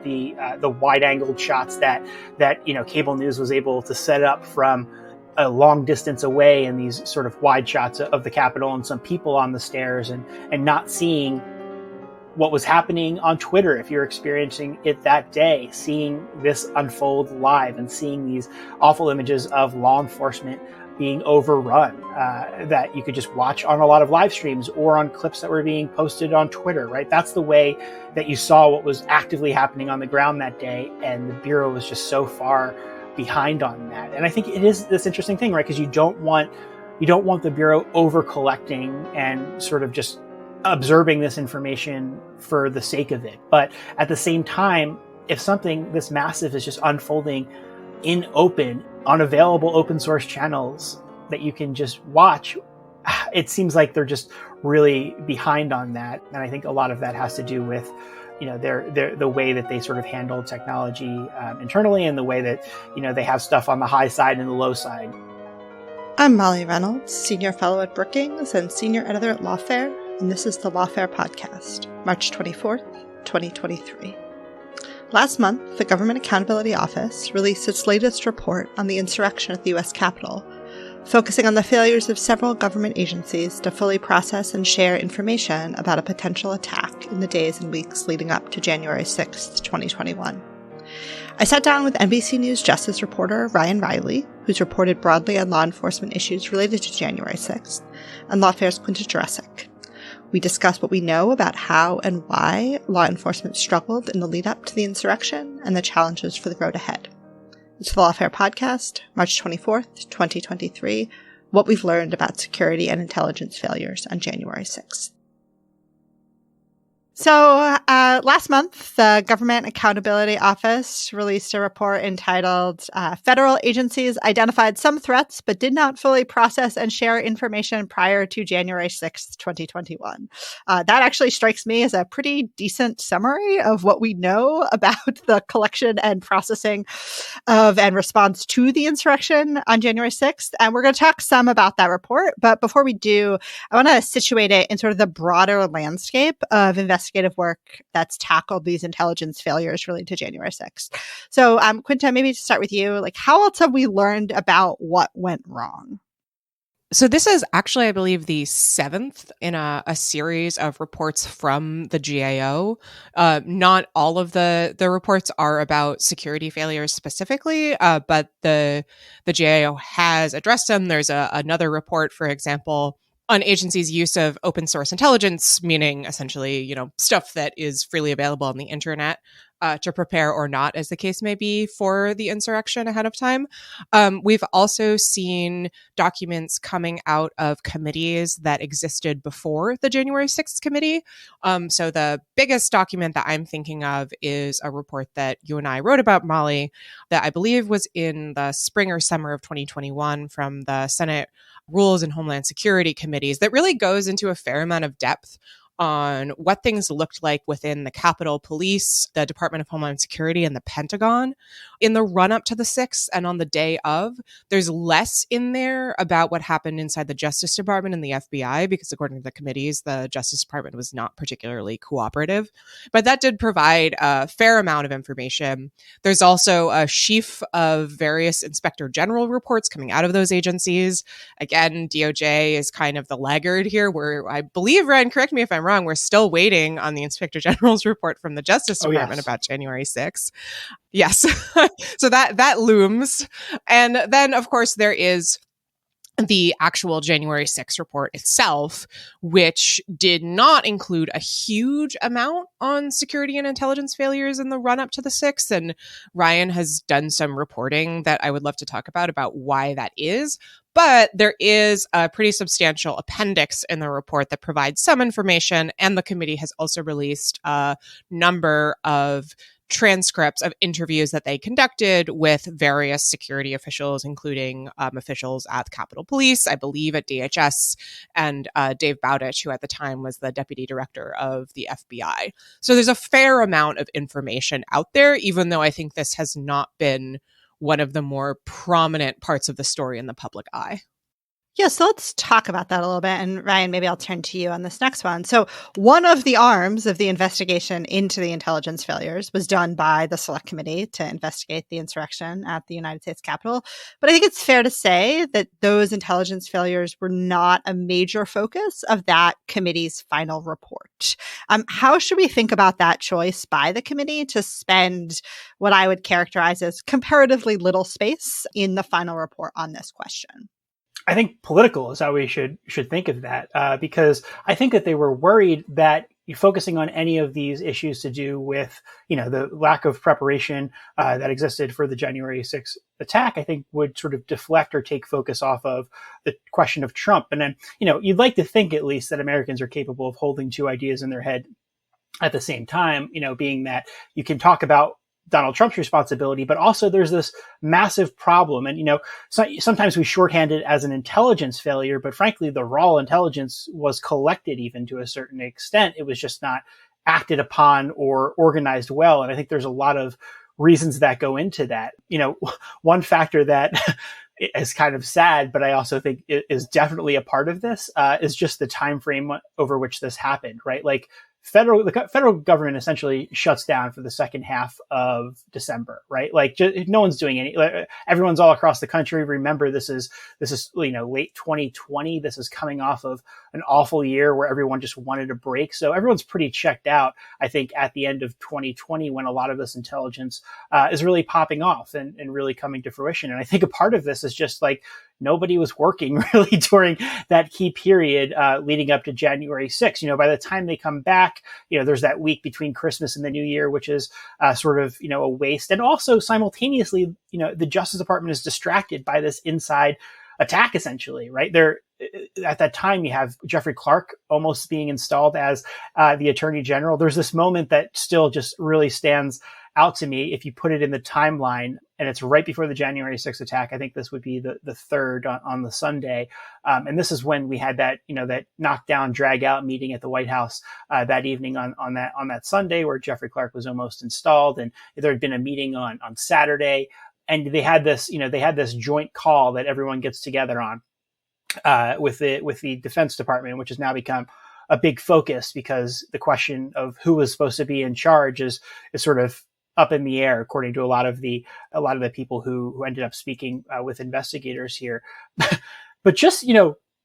the wide-angled shots that cable news was able to set up from a long distance away, in these sort of wide shots of the Capitol and some people on the stairs, and not seeing what was happening on Twitter. If you're experiencing it that day, seeing this unfold live and seeing these awful images of law enforcement being overrun, that you could just watch on a lot of live streams or on clips that were being posted on Twitter, right? That's the way that you saw what was actively happening on the ground that day. And the Bureau was just so far behind on that. And I think it is this interesting thing, right? Because you don't want the Bureau over collecting and sort of just observing this information for the sake of it. But at the same time, if something this massive is just unfolding in open, on available open source channels that you can just watch, it seems like they're just really behind on that. And I think a lot of that has to do with, the way that they sort of handle technology internally, and the way that, they have stuff on the high side and the low side. I'm Molly Reynolds, Senior Fellow at Brookings and Senior Editor at Lawfare, and this is the Lawfare Podcast, March 24th, 2023. Last month, the Government Accountability Office released its latest report on the insurrection at the U.S. Capitol, focusing on the failures of several government agencies to fully process and share information about a potential attack in the days and weeks leading up to January 6th, 2021. I sat down with NBC News Justice reporter Ryan Reilly, who's reported broadly on law enforcement issues related to January 6th, and Lawfare's Quinta Jurecic. We discuss what we know about how and why law enforcement struggled in the lead up to the insurrection and the challenges for the road ahead. It's the Lawfare Podcast, March 24th, 2023, what we've learned about security and intelligence failures on January 6th. So last month, the Government Accountability Office released a report entitled Federal Agencies Identified Some Threats but Did Not Fully Process and Share Information Prior to January 6th, 2021. That actually strikes me as a pretty decent summary of what we know about the collection and processing of and response to the insurrection on January 6th. And we're going to talk some about that report. But before we do, I want to situate it in sort of the broader landscape of investigative work that's tackled these intelligence failures related to January 6th. So, Quinta, maybe to start with you, how else have we learned about what went wrong? So this is actually, I believe, the seventh in a series of reports from the GAO. Not all of the reports are about security failures specifically, but the GAO has addressed them. There's another report, for example, on agencies' use of open source intelligence, meaning essentially, stuff that is freely available on the internet to prepare or not, as the case may be, for the insurrection ahead of time. We've also seen documents coming out of committees that existed before the January 6th committee. So the biggest document that I'm thinking of is a report that you and I wrote about, Molly, that I believe was in the spring or summer of 2021 from the Senate Rules and Homeland Security committees, that really goes into a fair amount of depth on what things looked like within the Capitol Police, the Department of Homeland Security, and the Pentagon in the run-up to the 6th and on the day of. There's less in there about what happened inside the Justice Department and the FBI, because according to the committees, the Justice Department was not particularly cooperative. But that did provide a fair amount of information. There's also a sheaf of various Inspector General reports coming out of those agencies. Again, DOJ is kind of the laggard here, where I believe, Ryan, correct me if I'm wrong, we're still waiting on the Inspector General's report from the Justice Department about January 6th. Yes. So that looms. And then, of course, there is the actual January 6th report itself, which did not include a huge amount on security and intelligence failures in the run-up to the 6th. And Ryan has done some reporting that I would love to talk about why that is. But there is a pretty substantial appendix in the report that provides some information, and the committee has also released a number of transcripts of interviews that they conducted with various security officials, including officials at the Capitol Police, I believe at DHS, and Dave Bowditch, who at the time was the deputy director of the FBI. So there's a fair amount of information out there, even though I think this has not been one of the more prominent parts of the story in the public eye. Yeah, so let's talk about that a little bit. And Ryan, maybe I'll turn to you on this next one. So one of the arms of the investigation into the intelligence failures was done by the Select Committee to investigate the insurrection at the United States Capitol. But I think it's fair to say that those intelligence failures were not a major focus of that committee's final report. How should we think about that choice by the committee to spend what I would characterize as comparatively little space in the final report on this question? I think political is how we should think of that, because I think that they were worried that focusing on any of these issues to do with, the lack of preparation that existed for the January 6th attack, I think would sort of deflect or take focus off of the question of Trump. And then, you'd like to think at least that Americans are capable of holding two ideas in their head at the same time, being that you can talk about Donald Trump's responsibility, but also there's this massive problem. And, sometimes we shorthand it as an intelligence failure, but frankly, the raw intelligence was collected even to a certain extent. It was just not acted upon or organized well. And I think there's a lot of reasons that go into that. One factor that is kind of sad, but I also think it is definitely a part of this, is just the time frame over which this happened, right? Like, the federal government essentially shuts down for the second half of December, right? Like, no one's doing any. Everyone's all across the country. Remember, this is late 2020. This is coming off of an awful year where everyone just wanted a break. So everyone's pretty checked out, I think, at the end of 2020 when a lot of this intelligence is really popping off and really coming to fruition. And I think a part of this is just like nobody was working really during that key period leading up to January 6th. By the time they come back, there's that week between Christmas and the New Year, which is sort of, a waste. And also simultaneously, the Justice Department is distracted by this inside attack, essentially, right? At that time, you have Jeffrey Clark almost being installed as the Attorney General. There's this moment that still just really stands out to me if you put it in the timeline, and it's right before the January 6th attack. I think this would be the third on the Sunday. And this is when we had that, that knockdown, drag out meeting at the White House that evening on that Sunday where Jeffrey Clark was almost installed. And there had been a meeting on Saturday, and they had this joint call that everyone gets together on with the Defense Department, which has now become a big focus because the question of who was supposed to be in charge is sort of up in the air, according to a lot of the people who ended up speaking with investigators here. But just,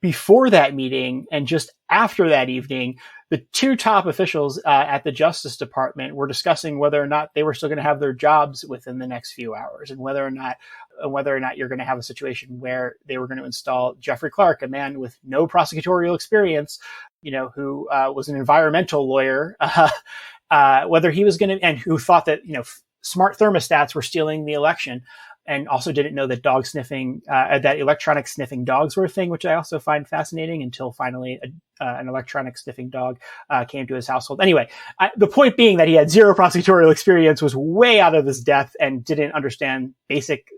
before that meeting and just after that evening, the two top officials at the Justice Department were discussing whether or not they were still going to have their jobs within the next few hours, and whether or not you're going to have a situation where they were going to install Jeffrey Clark, a man with no prosecutorial experience, who was an environmental lawyer, whether he was going to, and who thought that, smart thermostats were stealing the election, and also didn't know that dog sniffing, that electronic sniffing dogs were a thing, which I also find fascinating, until finally an electronic sniffing dog came to his household. Anyway, the point being that he had zero prosecutorial experience, was way out of his depth, and didn't understand basic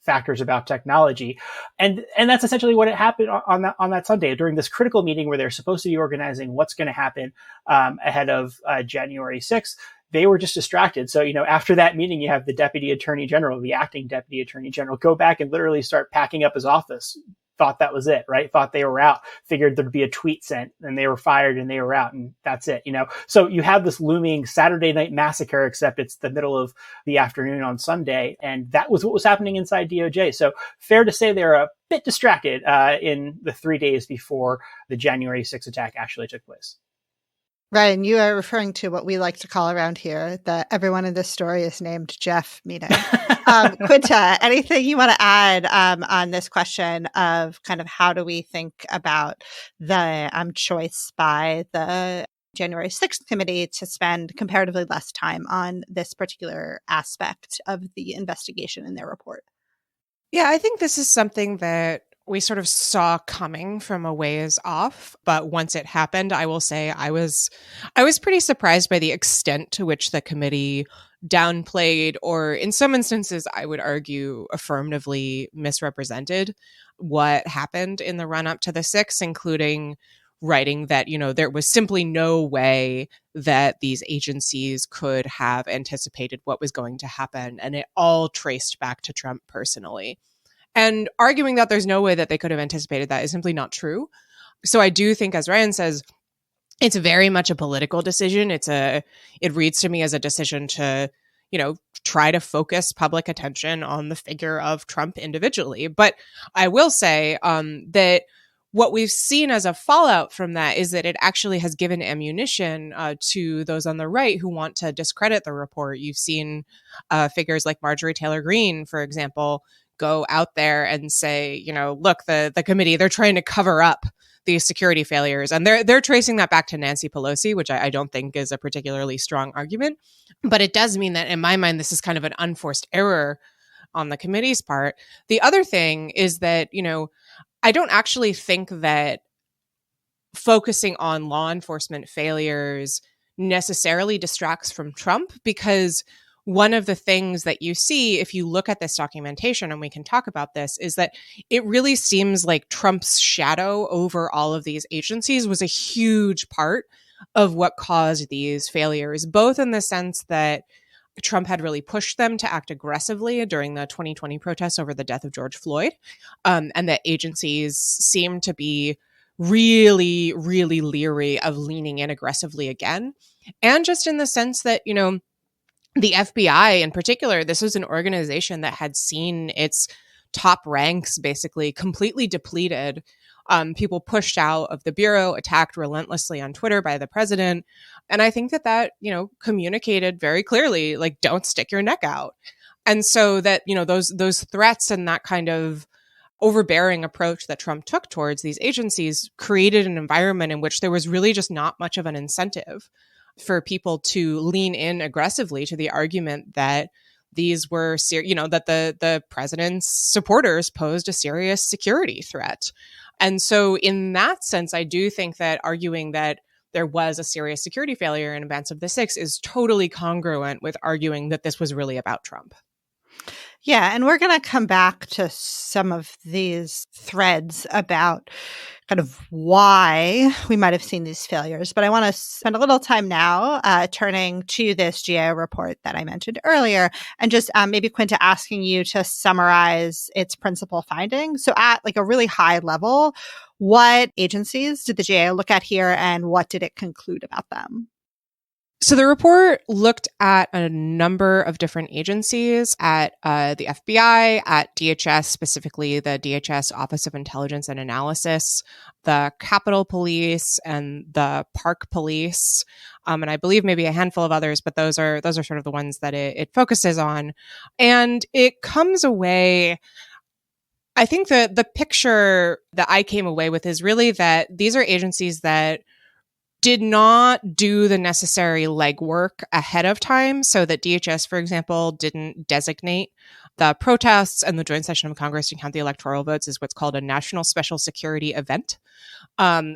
factors about technology. And that's essentially what happened on that Sunday during this critical meeting where they're supposed to be organizing what's going to happen ahead of January 6th. They were just distracted. So, after that meeting, you have the Deputy Attorney General, the acting Deputy Attorney General, go back and literally start packing up his office. Thought that was it, right? Thought they were out, figured there'd be a tweet sent, and they were fired and they were out, and that's it, So you have this looming Saturday night massacre, except it's the middle of the afternoon on Sunday. And that was what was happening inside DOJ. So fair to say they're a bit distracted in the 3 days before the January 6th attack actually took place. Ryan, you are referring to what we like to call around here the everyone in this story is named Jeff meeting. Quinta, anything you want to add on this question of kind of how do we think about the choice by the January 6th committee to spend comparatively less time on this particular aspect of the investigation in their report? Yeah, I think this is something that we sort of saw coming from a ways off, but once it happened, I will say I was pretty surprised by the extent to which the committee downplayed, or in some instances, I would argue affirmatively misrepresented what happened in the run up to the 6th, including writing that, there was simply no way that these agencies could have anticipated what was going to happen. And it all traced back to Trump personally. And arguing that there's no way that they could have anticipated that is simply not true. So I do think, as Ryan says, it's very much a political decision. It reads to me as a decision to, try to focus public attention on the figure of Trump individually. But I will say that what we've seen as a fallout from that is that it actually has given ammunition to those on the right who want to discredit the report. You've seen figures like Marjorie Taylor Greene, for example, go out there and say, look, the committee, they're trying to cover up these security failures. And they're tracing that back to Nancy Pelosi, which I don't think is a particularly strong argument. But it does mean that in my mind, this is kind of an unforced error on the committee's part. The other thing is that, I don't actually think that focusing on law enforcement failures necessarily distracts from Trump, because one of the things that you see if you look at this documentation, and we can talk about this, is that it really seems like Trump's shadow over all of these agencies was a huge part of what caused these failures, both in the sense that Trump had really pushed them to act aggressively during the 2020 protests over the death of George Floyd, and that agencies seem to be really, really leery of leaning in aggressively again. And just in the sense that, the FBI in particular, this was an organization that had seen its top ranks basically completely depleted. People pushed out of the Bureau, attacked relentlessly on Twitter by the president. And I think that, communicated very clearly, like, don't stick your neck out. And so that, those threats and that kind of overbearing approach that Trump took towards these agencies created an environment in which there was really just not much of an incentive for people to lean in aggressively to the argument that these were, that the president's supporters posed a serious security threat. And so in that sense, I do think that arguing that there was a serious security failure in advance of the 6th is totally congruent with arguing that this was really about Trump. Yeah, and we're going to come back to some of these threads about kind of why we might have seen these failures. But I want to spend a little time now turning to this GAO report that I mentioned earlier, and just maybe, Quinta, asking you to summarize its principal findings. So at like a really high level, what agencies did the GAO look at here, and what did it conclude about them? So the report looked at a number of different agencies, at the FBI, at DHS, specifically the DHS Office of Intelligence and Analysis, the Capitol Police, and the Park Police, and I believe maybe a handful of others, but those are sort of the ones that it focuses on. And it comes away, I think the picture that I came away with is really that these are agencies that did not do the necessary legwork ahead of time, so that DHS, for example, didn't designate the protests and the joint session of Congress to count the electoral votes as what's called a national special security event,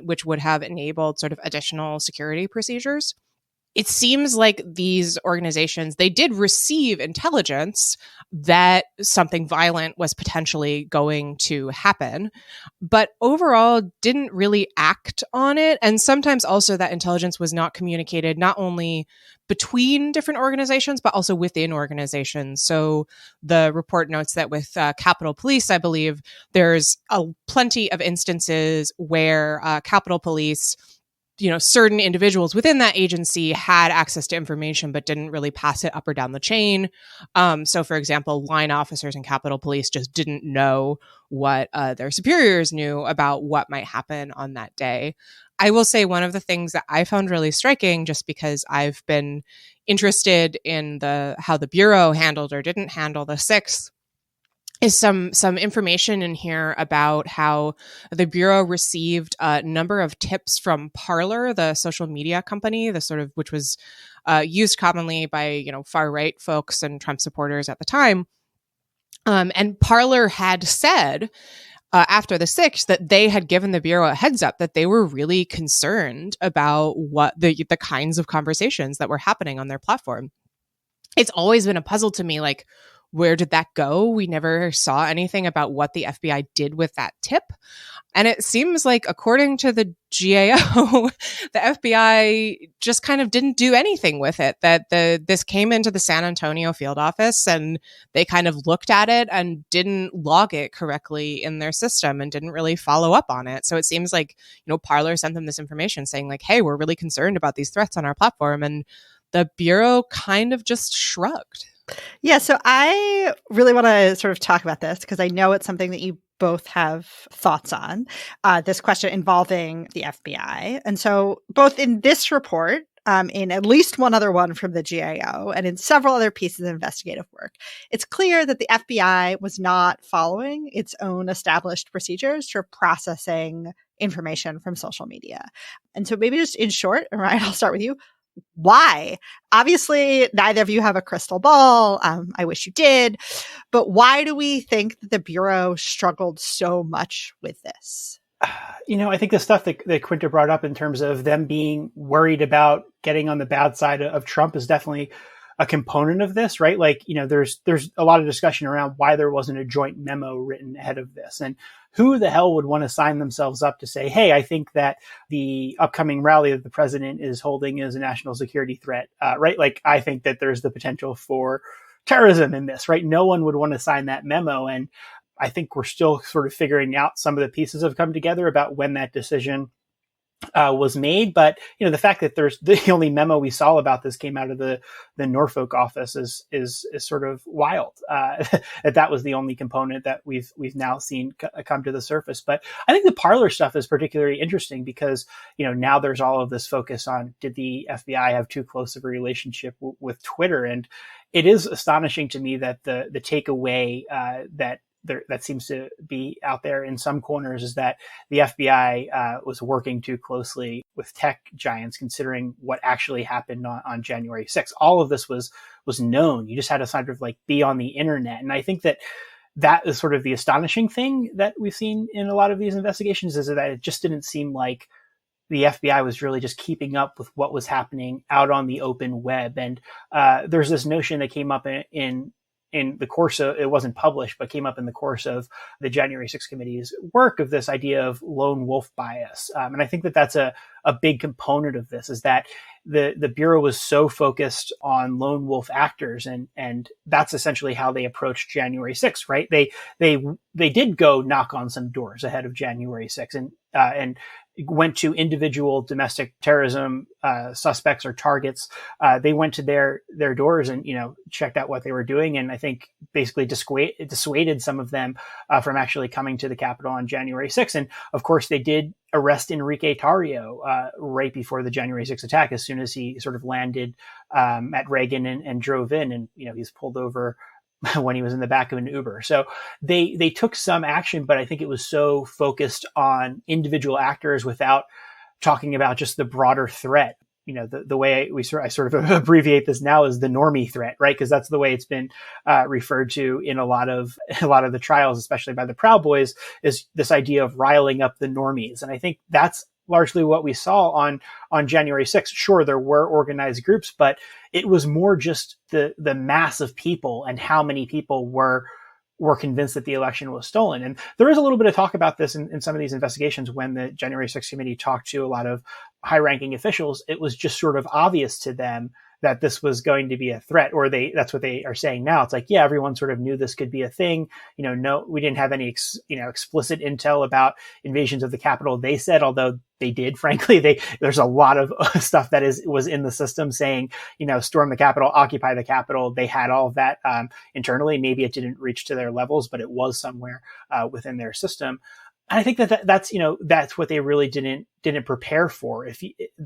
which would have enabled sort of additional security procedures. It seems like these organizations, they did receive intelligence that something violent was potentially going to happen, but overall didn't really act on it. And sometimes also that intelligence was not communicated not only between different organizations, but also within organizations. So the report notes that with Capitol Police, I believe there's plenty of instances where Capitol Police, certain individuals within that agency had access to information, but didn't really pass it up or down the chain. So, for example, line officers in Capitol Police just didn't know what their superiors knew about what might happen on that day. I will say one of the things that I found really striking, just because I've been interested in how the Bureau handled or didn't handle the 6th, is some information in here about how the Bureau received a number of tips from Parler, the social media company, which was used commonly by far-right folks and Trump supporters at the time. And Parler had said after the 6th that they had given the Bureau a heads up that they were really concerned about what the kinds of conversations that were happening on their platform. It's always been a puzzle to me, like, where did that go? We never saw anything about what the FBI did with that tip. And it seems like, according to the GAO, the FBI just kind of didn't do anything with it. That this came into the San Antonio field office and they kind of looked at it and didn't log it correctly in their system and didn't really follow up on it. So it seems like, Parler sent them this information saying like, hey, we're really concerned about these threats on our platform. And the Bureau kind of just shrugged. Yeah, so I really want to sort of talk about this because I know it's something that you both have thoughts on, this question involving the FBI. And so both in this report, in at least one other one from the GAO, and in several other pieces of investigative work, it's clear that the FBI was not following its own established procedures for processing information from social media. And so maybe just in short, Ryan, I'll start with you. Why? Obviously, neither of you have a crystal ball. I wish you did. But why do we think that the Bureau struggled so much with this? I think the stuff that Quinta brought up in terms of them being worried about getting on the bad side of Trump is definitely a component of this, right? Like, there's a lot of discussion around why there wasn't a joint memo written ahead of this. And who the hell would want to sign themselves up to say, hey, I think that the upcoming rally that the president is holding is a national security threat, right? Like, I think that there's the potential for terrorism in this, right? No one would want to sign that memo. And I think we're still sort of figuring out some of the pieces have come together about when that decision was made. But, the fact that there's the only memo we saw about this came out of the Norfolk office is sort of wild, that was the only component that we've now seen come to the surface. But I think the Parler stuff is particularly interesting because, now there's all of this focus on, did the FBI have too close of a relationship with Twitter? And it is astonishing to me that the takeaway, that seems to be out there in some corners is that the FBI was working too closely with tech giants, considering what actually happened on January 6th. All of this was known. You just had to sort of like be on the internet. And I think that is sort of the astonishing thing that we've seen in a lot of these investigations, is that it just didn't seem like the FBI was really just keeping up with what was happening out on the open web. And there's this notion that came up in the course of, it wasn't published, but came up in the course of the January 6th committee's work, of this idea of lone wolf bias. And I think that that's a big component of this, is that the Bureau was so focused on lone wolf actors, and that's essentially how they approached January 6th, right? They did go knock on some doors ahead of January 6th and went to individual domestic terrorism suspects or targets. They went to their doors and checked out what they were doing, and I think basically dissuaded some of them from actually coming to the Capitol on January 6th. And of course, they did arrest Enrique Tarrio right before the January 6th attack, as soon as he sort of landed at Reagan and drove in, and he's pulled over when he was in the back of an Uber. So they took some action, but I think it was so focused on individual actors without talking about just the broader threat. The way I sort of abbreviate this now is the normie threat, right? Because that's the way it's been referred to in a lot of the trials, especially by the Proud Boys, is this idea of riling up the normies. And I think that's largely what we saw on January 6th. Sure, there were organized groups, but it was more just the mass of people and how many people were convinced that the election was stolen. And there is a little bit of talk about this in some of these investigations. When the January 6th committee talked to a lot of high-ranking officials, it was just sort of obvious to them that this was going to be a threat, or that's what they are saying now. It's like, yeah, everyone sort of knew this could be a thing. No, we didn't have any, explicit intel about invasions of the Capitol. They said, although they did, frankly, there's a lot of stuff that was in the system saying, storm the Capitol, occupy the Capitol. They had all of that internally. Maybe it didn't reach to their levels, but it was somewhere within their system. And I think that's what they really didn't prepare for.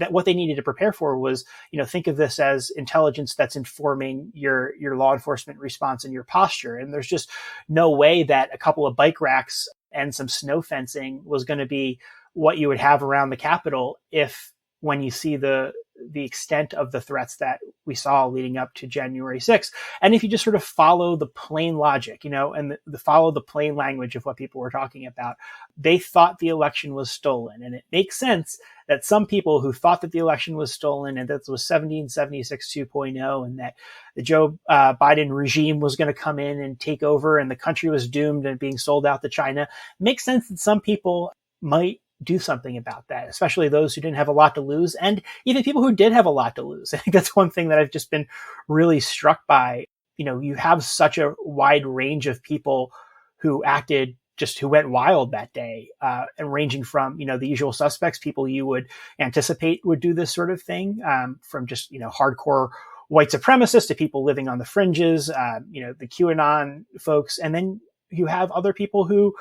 What they needed to prepare for was, think of this as intelligence that's informing your law enforcement response and your posture. And there's just no way that a couple of bike racks and some snow fencing was going to be what you would have around the Capitol, if when you see the extent of the threats that we saw leading up to January 6th. And if you just sort of follow the plain logic, and follow the plain language of what people were talking about, they thought the election was stolen. And it makes sense that some people who thought that the election was stolen and that it was 1776 2.0 and that the Joe Biden regime was going to come in and take over and the country was doomed and being sold out to China, makes sense that some people might do something about that, especially those who didn't have a lot to lose, and even people who did have a lot to lose. I think that's one thing that I've just been really struck by. You have such a wide range of people who went wild that day, and ranging from, the usual suspects, people you would anticipate would do this sort of thing, from just, hardcore white supremacists to people living on the fringes, the QAnon folks. And then you have other people who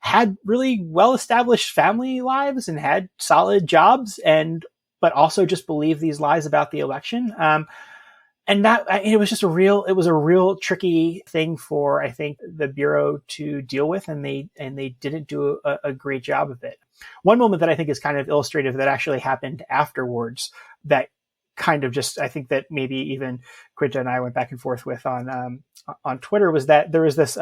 had really well-established family lives and had solid jobs, but also just believed these lies about the election. And that it was a real tricky thing for, I think, the Bureau to deal with, and they didn't do a great job of it. One moment that I think is kind of illustrative that actually happened afterwards, that kind of just, I think that maybe even Quinta and I went back and forth with on Twitter, was that there was this.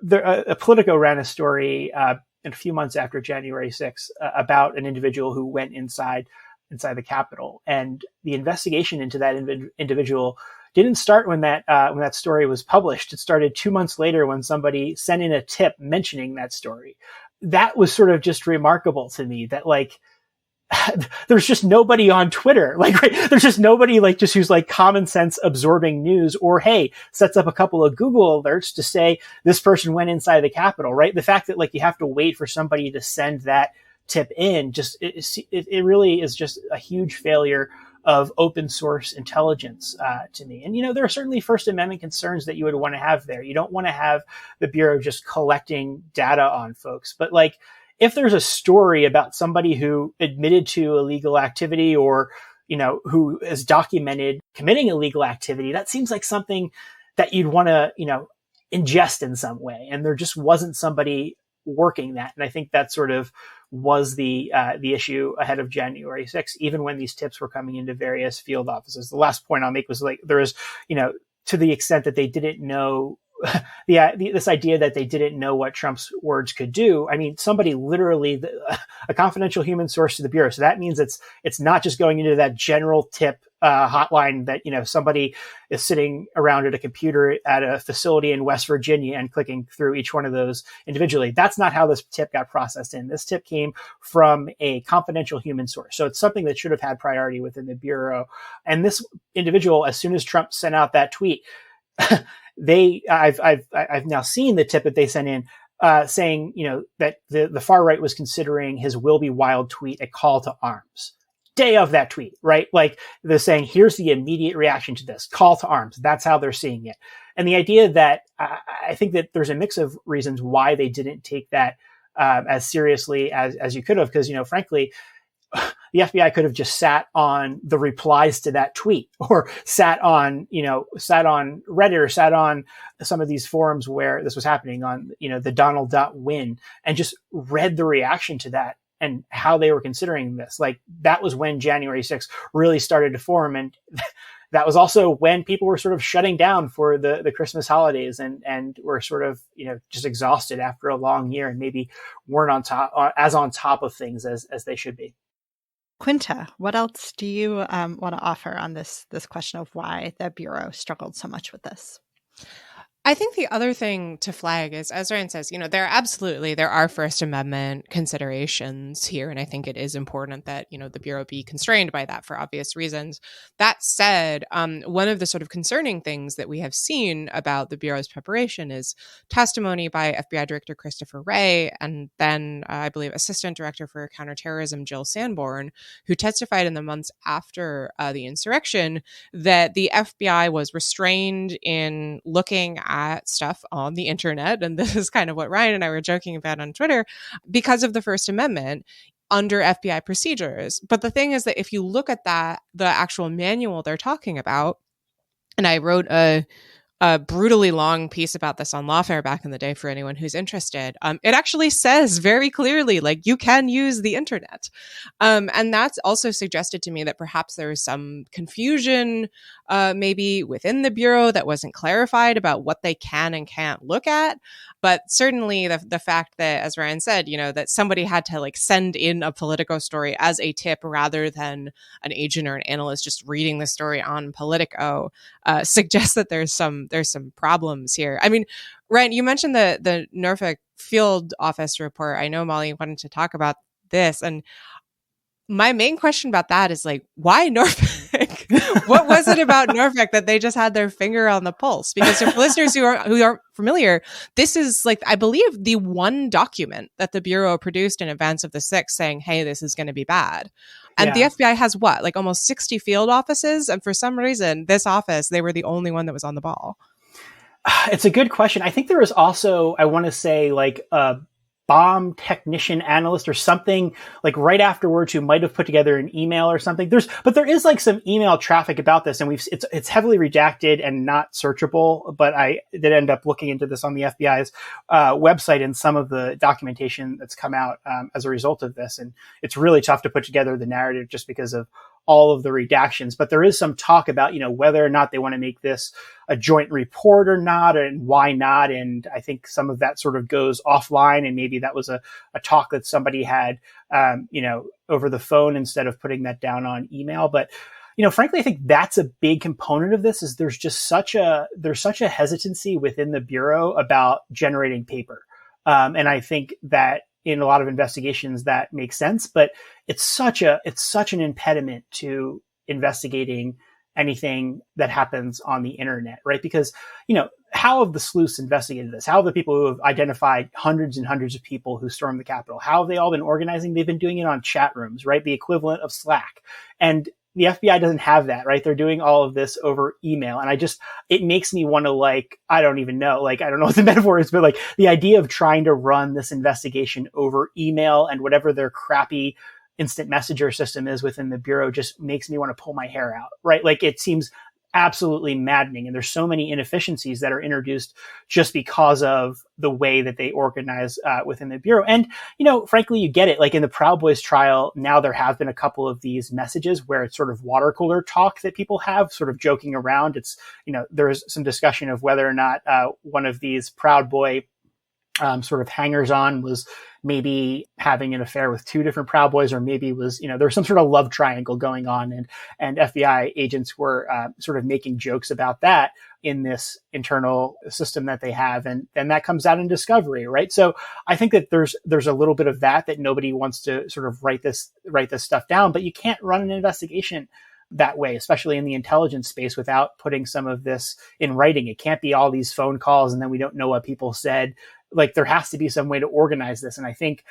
Politico ran a story a few months after January 6th about an individual who went inside the Capitol, and the investigation into that individual didn't start when that story was published. It started 2 months later when somebody sent in a tip mentioning that story. That was sort of just remarkable to me, that there's just nobody on Twitter. There's just nobody who's common sense absorbing news, or, hey, sets up a couple of Google alerts to say this person went inside the Capitol, right? The fact that you have to wait for somebody to send that tip in, it really is just a huge failure of open source intelligence, to me. And, there are certainly First Amendment concerns that you would want to have there. You don't want to have the Bureau just collecting data on folks, but if there's a story about somebody who admitted to illegal activity, or, who is documented committing illegal activity, that seems like something that you'd want to, ingest in some way. And there just wasn't somebody working that. And I think that sort of was the issue ahead of January 6th, even when these tips were coming into various field offices. The last point I'll make was there was, to the extent that they didn't know this idea that they didn't know what Trump's words could do. I mean, somebody literally, a confidential human source to the Bureau. So that means it's not just going into that general tip hotline that, somebody is sitting around at a computer at a facility in West Virginia and clicking through each one of those individually. That's not how this tip got processed in. This tip came from a confidential human source. So it's something that should have had priority within the Bureau. And this individual, as soon as Trump sent out that tweet, I've now seen the tip that they sent in, saying, that the far right was considering his "will be wild" tweet a call to arms. Day of that tweet, right? They're saying, here's the immediate reaction to this call to arms. That's how they're seeing it. And the idea that I think that there's a mix of reasons why they didn't take that as seriously as you could have, because, frankly, the FBI could have just sat on the replies to that tweet, or sat on Reddit, or sat on some of these forums where this was happening on, the Donald.win, and just read the reaction to that and how they were considering this. That was when January 6th really started to form. And that was also when people were sort of shutting down for the Christmas holidays and were sort of, just exhausted after a long year, and maybe weren't on top of things as they should be. Quinta, what else do you want to offer on this question of why the Bureau struggled so much with this? I think the other thing to flag is, as Ryan says, there are First Amendment considerations here. And I think it is important that, the Bureau be constrained by that for obvious reasons. That said, one of the sort of concerning things that we have seen about the Bureau's preparation is testimony by FBI Director Christopher Wray, and then I believe Assistant Director for Counterterrorism Jill Sanborn, who testified in the months after the insurrection that the FBI was restrained in looking at stuff on the internet, and this is kind of what Ryan and I were joking about on Twitter, because of the First Amendment under FBI procedures. But the thing is that if you look at the actual manual they're talking about, and I wrote a a brutally long piece about this on Lawfare back in the day for anyone who's interested. It actually says very clearly, like, you can use the internet. And that's also suggested to me that perhaps there was some confusion maybe within the Bureau that wasn't clarified about what they can and can't look at. But certainly the fact that, as Ryan said, that somebody had to like send in a Politico story as a tip rather than an agent or an analyst just reading the story on Politico suggests that there's some problems here. I mean, Ryan, you mentioned the Norfolk Field Office report. I know Molly wanted to talk about this, and my main question about that is like, why Norfolk? What was it about Norfolk that they just had their finger on the pulse? Because for listeners who aren't familiar, this is like, I believe, the one document that the Bureau produced in advance of the 6th saying, hey, this is going to be bad. And the FBI has what, like almost 60 field offices? And for some reason, this office, they were the only one that was on the ball. It's a good question. I think there was also, I want to say, like a bomb technician analyst or something like right afterwards who might have put together an email or something. But there is like some email traffic about this, and it's heavily redacted and not searchable. But I did end up looking into this on the FBI's website and some of the documentation that's come out as a result of this. And it's really tough to put together the narrative just because of all of the redactions. But there is some talk about, whether or not they want to make this a joint report or not, and why not. And I think some of that sort of goes offline, and maybe that was a talk that somebody had, over the phone instead of putting that down on email. But, frankly, I think that's a big component of this is there's such a hesitancy within the Bureau about generating paper. And I think that in a lot of investigations that makes sense, but it's such an impediment to investigating anything that happens on the internet, right? Because, how have the sleuths investigated this? How have the people who have identified hundreds and hundreds of people who stormed the Capitol, how have they all been organizing? They've been doing it on chat rooms, right? The equivalent of Slack. And the FBI doesn't have that, right? They're doing all of this over email. And it makes me want to I don't even know, I don't know what the metaphor is, but the idea of trying to run this investigation over email and whatever their crappy instant messenger system is within the Bureau just makes me want to pull my hair out, right? It seems absolutely maddening. And there's so many inefficiencies that are introduced just because of the way that they organize within the Bureau. And, frankly, you get it. In the Proud Boys trial, now there have been a couple of these messages where it's sort of water cooler talk that people have sort of joking around. It's, there is some discussion of whether or not one of these Proud Boy sort of hangers on was maybe having an affair with two different Proud Boys, or maybe was, there was some sort of love triangle going on, and FBI agents were sort of making jokes about that in this internal system that they have. And that comes out in discovery, right? So I think that there's a little bit of that nobody wants to sort of write this stuff down, but you can't run an investigation that way, especially in the intelligence space, without putting some of this in writing. It can't be all these phone calls and then we don't know what people said. There has to be some way to organize this. And I think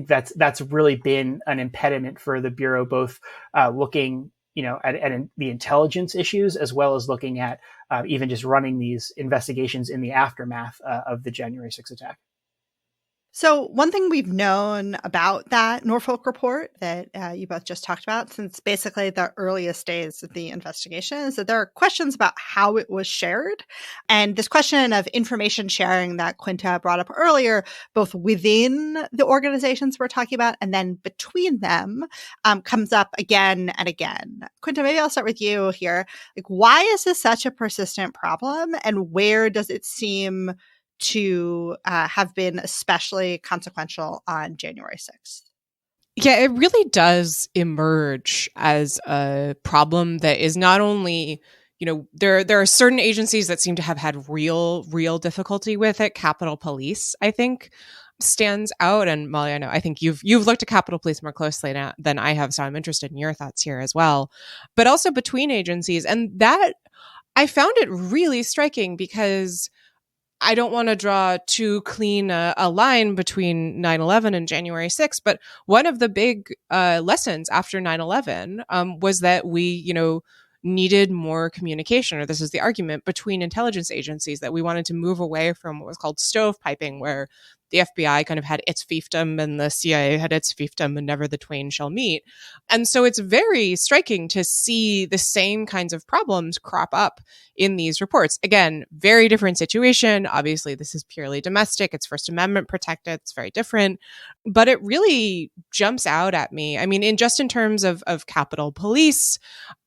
that's really been an impediment for the Bureau, both looking, at the intelligence issues, as well as looking at even just running these investigations in the aftermath of the January 6th attack. So one thing we've known about that Norfolk report that you both just talked about since basically the earliest days of the investigation is that there are questions about how it was shared. And this question of information sharing that Quinta brought up earlier, both within the organizations we're talking about and then between them, comes up again and again. Quinta, maybe I'll start with you here. Why is this such a persistent problem, and where does it seem to have been especially consequential on January 6th? Yeah, it really does emerge as a problem that is not only, there are certain agencies that seem to have had real difficulty with it. Capitol Police, I think, stands out. And Molly, I think you've looked at Capitol Police more closely now than I have, so I'm interested in your thoughts here as well. But also between agencies, and that I found it really striking because I don't want to draw too clean a line between 9/11 and January 6th, but one of the big lessons after 9/11 was that we, needed more communication, or this is the argument between intelligence agencies, that we wanted to move away from what was called stovepiping, where the FBI kind of had its fiefdom and the CIA had its fiefdom, and never the twain shall meet. And so it's very striking to see the same kinds of problems crop up in these reports. Again, very different situation. Obviously, this is purely domestic. It's First Amendment protected. It's very different. But it really jumps out at me. I mean, in terms of Capitol Police,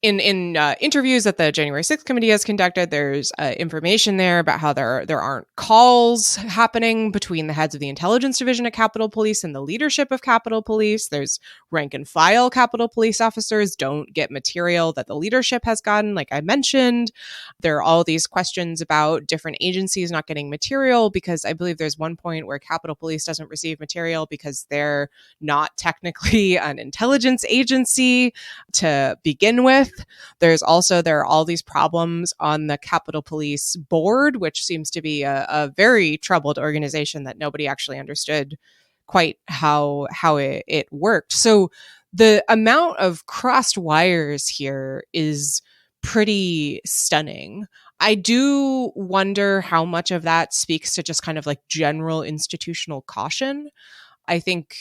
in interviews that the January 6th committee has conducted, there's information there about how there aren't calls happening between the heads of the intelligence division at Capitol Police and the leadership of Capitol Police. There's rank and file Capitol Police officers don't get material that the leadership has gotten, like I mentioned. There are all these questions about different agencies not getting material, because I believe there's one point where Capitol Police doesn't receive material because they're not technically an intelligence agency to begin with. There are all these problems on the Capitol Police board, which seems to be a very troubled organization that nobody actually understood quite how it worked. So the amount of crossed wires here is pretty stunning. I do wonder how much of that speaks to just kind of like general institutional caution. I think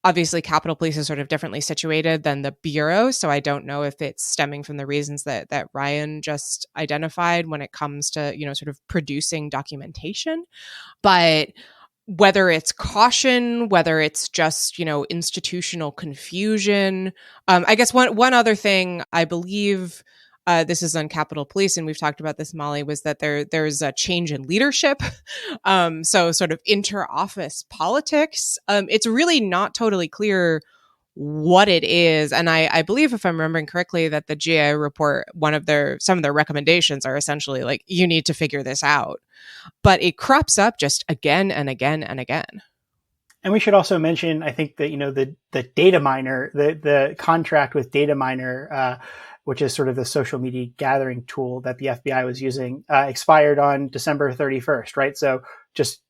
obviously Capitol Police is sort of differently situated than the Bureau, so I don't know if it's stemming from the reasons that Ryan just identified when it comes to, sort of producing documentation. But whether it's caution, whether it's just, institutional confusion. I guess one other thing, I believe this is on Capitol Police, and we've talked about this, Molly, was that there's a change in leadership. So sort of inter-office politics. It's really not totally clear what it is. And I believe, if I'm remembering correctly, that the GAO report, some of their recommendations are essentially like, you need to figure this out. But it crops up just again and again and again. And we should also mention, I think that, the data miner, the contract with data miner, which is sort of the social media gathering tool that the FBI was using, expired on December 31st, right? So just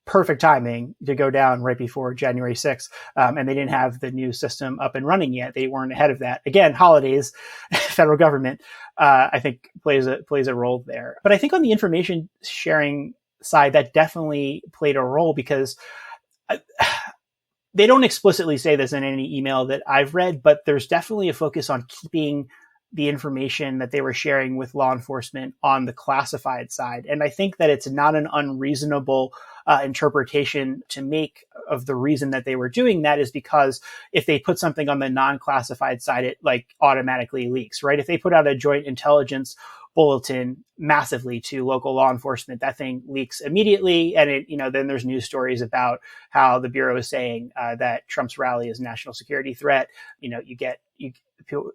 perfect timing to go down right before January 6th. And they didn't have the new system up and running yet. They weren't ahead of that. Again, holidays, federal government, I think plays a role there. But I think on the information sharing side, that definitely played a role, because they don't explicitly say this in any email that I've read, but there's definitely a focus on keeping the information that they were sharing with law enforcement on the classified side. And I think that it's not an unreasonable interpretation to make of the reason that they were doing that, is because if they put something on the non-classified side, it like automatically leaks, right? If they put out a joint intelligence bulletin massively to local law enforcement, that thing leaks immediately. And then there's news stories about how the Bureau is saying that Trump's rally is a national security threat.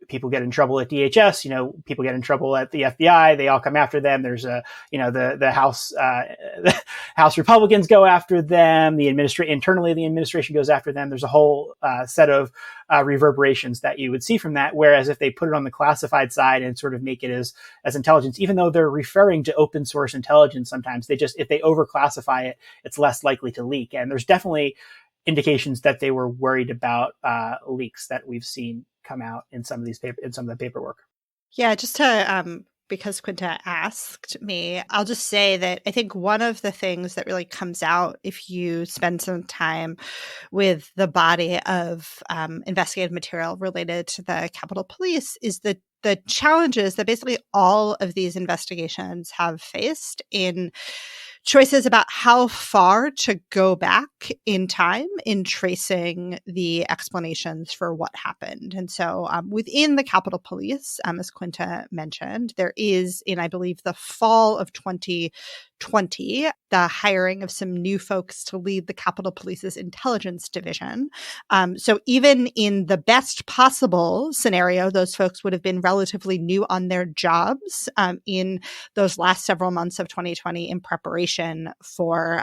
People get in trouble at DHS, people get in trouble at the FBI. They all come after them. There's the House Republicans go after them. Internally, the administration goes after them. There's a whole set of reverberations that you would see from that. Whereas if they put it on the classified side and sort of make it as intelligence, even though they're referring to open source intelligence, sometimes if they overclassify it, it's less likely to leak. And there's definitely indications that they were worried about leaks that we've seen come out in some of the paperwork. Yeah, just to because Quinta asked me, I'll just say that I think one of the things that really comes out if you spend some time with the body of investigative material related to the Capitol Police is the challenges that basically all of these investigations have faced in choices about how far to go back in time in tracing the explanations for what happened. And so within the Capitol Police, as Quinta mentioned, there is, in I believe the fall of 2020, the hiring of some new folks to lead the Capitol Police's intelligence division. So even in the best possible scenario, those folks would have been relatively new on their jobs in those last several months of 2020 in preparation for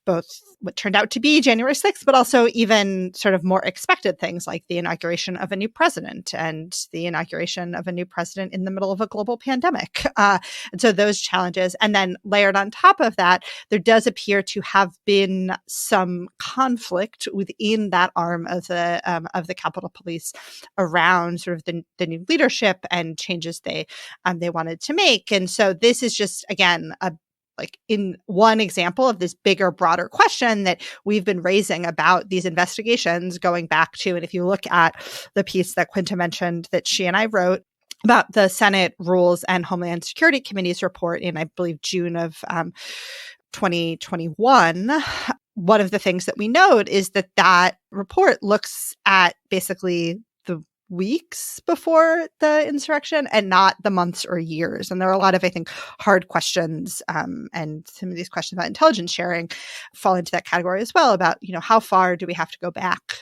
both what turned out to be January 6th, but also even sort of more expected things like the inauguration of a new president and the inauguration of a new president in the middle of a global pandemic. And so those challenges, and then layered on top of that, there does appear to have been some conflict within that arm of the Capitol Police around sort of the new leadership and changes they wanted to make. And so this is just, again, like in one example of this bigger, broader question that we've been raising about these investigations going back to, and if you look at the piece that Quinta mentioned that she and I wrote about the Senate Rules and Homeland Security Committee's report in, I believe, June of 2021, one of the things that we note is that that report looks at basically the weeks before the insurrection and not the months or years. And there are a lot of, I think, hard questions, and some of these questions about intelligence sharing fall into that category as well, about, how far do we have to go back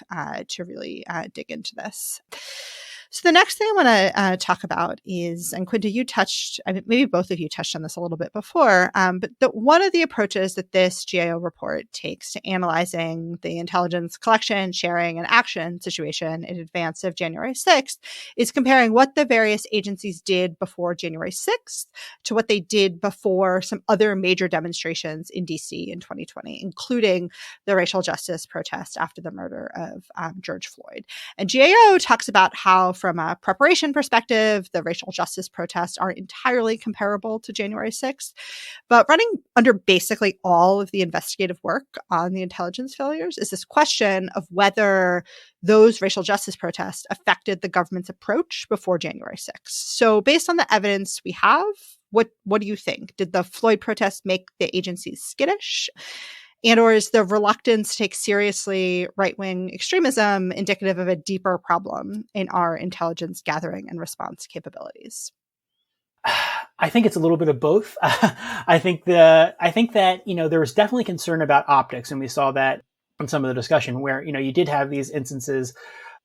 to really dig into this. So the next thing I want to talk about is, and Quinta, you touched, I mean, maybe both of you touched on this a little bit before, but one of the approaches that this GAO report takes to analyzing the intelligence collection, sharing, and action situation in advance of January 6th is comparing what the various agencies did before January 6th to what they did before some other major demonstrations in DC in 2020, including the racial justice protest after the murder of George Floyd. And GAO talks about how, from a preparation perspective, the racial justice protests are entirely comparable to January 6th. But running under basically all of the investigative work on the intelligence failures is this question of whether those racial justice protests affected the government's approach before January 6th. So based on the evidence we have, what do you think? Did the Floyd protests make the agencies skittish? And or is the reluctance to take seriously right-wing extremism indicative of a deeper problem in our intelligence gathering and response capabilities? I think it's a little bit of both. I think that, there was definitely concern about optics, and we saw that in some of the discussion where, you did have these instances